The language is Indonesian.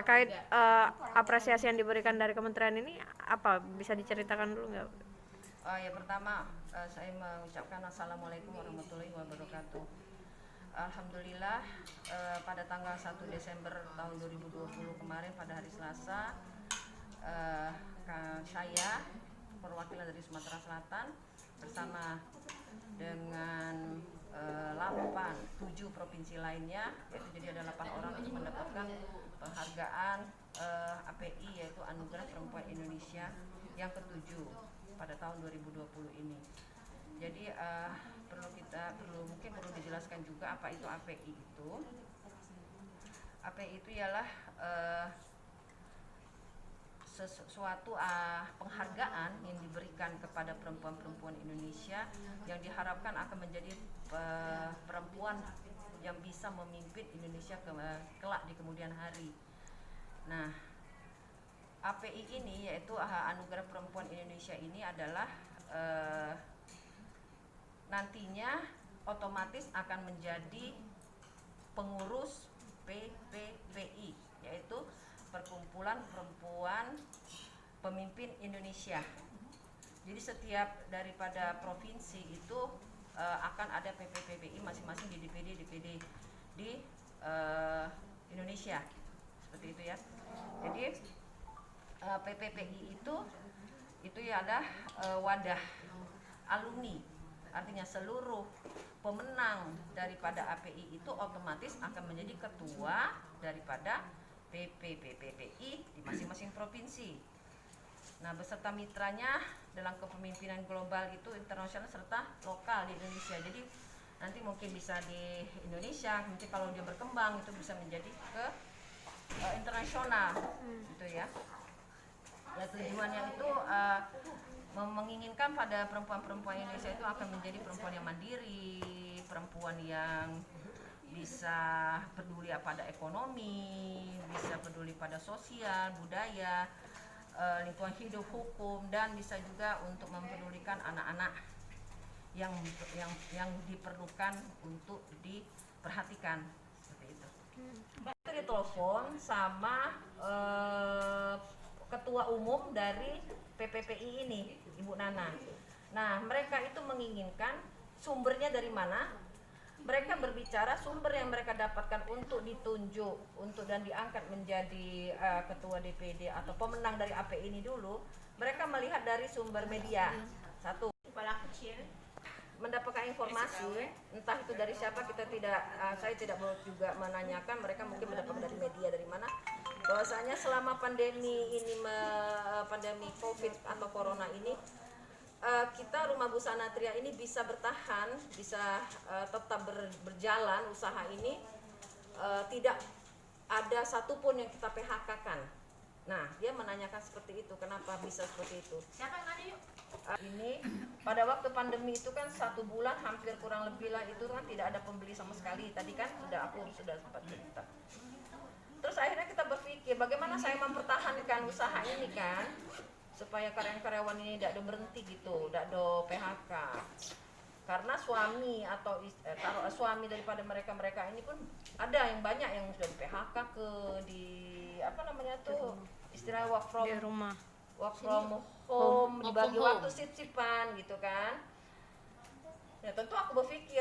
terkait apresiasi yang diberikan dari kementerian ini apa bisa diceritakan dulu nggak? Ya pertama saya mengucapkan Assalamualaikum warahmatullahi wabarakatuh. Alhamdulillah pada tanggal 1 Desember tahun 2020 kemarin pada hari Selasa saya perwakilan dari Sumatera Selatan bersama dengan 7 provinsi lainnya, yaitu jadi ada 8 orang untuk mendapatkan penghargaan API, yaitu Anugerah Perempuan Indonesia yang ke-7 pada tahun 2020 ini. Jadi perlu dijelaskan juga apa itu API itu. API itu ialah sesuatu penghargaan yang diberikan kepada perempuan-perempuan Indonesia yang diharapkan akan menjadi perempuan yang bisa memimpin Indonesia kelak di kemudian hari. Nah, API ini yaitu Anugerah Perempuan Indonesia ini adalah nantinya otomatis akan menjadi pengurus PPPI, yaitu Perkumpulan Perempuan Pemimpin Indonesia. Jadi setiap daripada provinsi itu akan ada PPPI masing-masing di DPD di Indonesia, seperti itu ya. Jadi PPPI itu ya ada wadah alumni, artinya seluruh pemenang daripada API itu otomatis akan menjadi ketua daripada PPPI di masing-masing provinsi. Nah, beserta mitranya dalam kepemimpinan global itu internasional serta lokal di Indonesia. Jadi nanti mungkin bisa di Indonesia, nanti kalau dia berkembang itu bisa menjadi ke internasional, gitu ya. Ya tujuannya itu menginginkan pada perempuan-perempuan Indonesia itu akan menjadi perempuan yang mandiri, perempuan yang bisa peduli pada ekonomi, bisa peduli pada sosial, budaya, lingkungan hidup, hukum, dan bisa juga untuk mempedulikan anak-anak yang diperlukan untuk diperhatikan, seperti itu. Itu ditelepon sama ketua umum dari PPPI ini, Ibu Nana. Nah, mereka itu menginginkan sumbernya dari mana. Mereka berbicara sumber yang mereka dapatkan untuk ditunjuk untuk dan diangkat menjadi ketua DPD atau pemenang dari API ini dulu. Mereka melihat dari sumber media. Satu, mendapatkan informasi, entah itu dari siapa, saya tidak mau juga menanyakan, mereka mungkin mendapatkan dari media dari mana, bahwasanya selama pandemi COVID atau corona ini kita Rumah Busana Tria ini bisa bertahan, bisa tetap berjalan usaha ini, tidak ada satupun yang kita PHK-kan. Nah, dia menanyakan seperti itu, kenapa bisa seperti itu. Siapa yang nanya yuk? Ini pada waktu pandemi itu kan 1 bulan hampir kurang lebih lah itu kan tidak ada pembeli sama sekali. Tadi kan aku sudah sempat cerita. Terus akhirnya kita berpikir bagaimana saya mempertahankan usaha ini kan, supaya karyawan ini tidak ada berhenti gitu, tidak ada PHK. Karena suami atau suami daripada mereka ini pun ada yang banyak yang sudah di PHK istilah work from home, dibagi waktu sip-sipan gitu kan. Ya tentu aku berpikir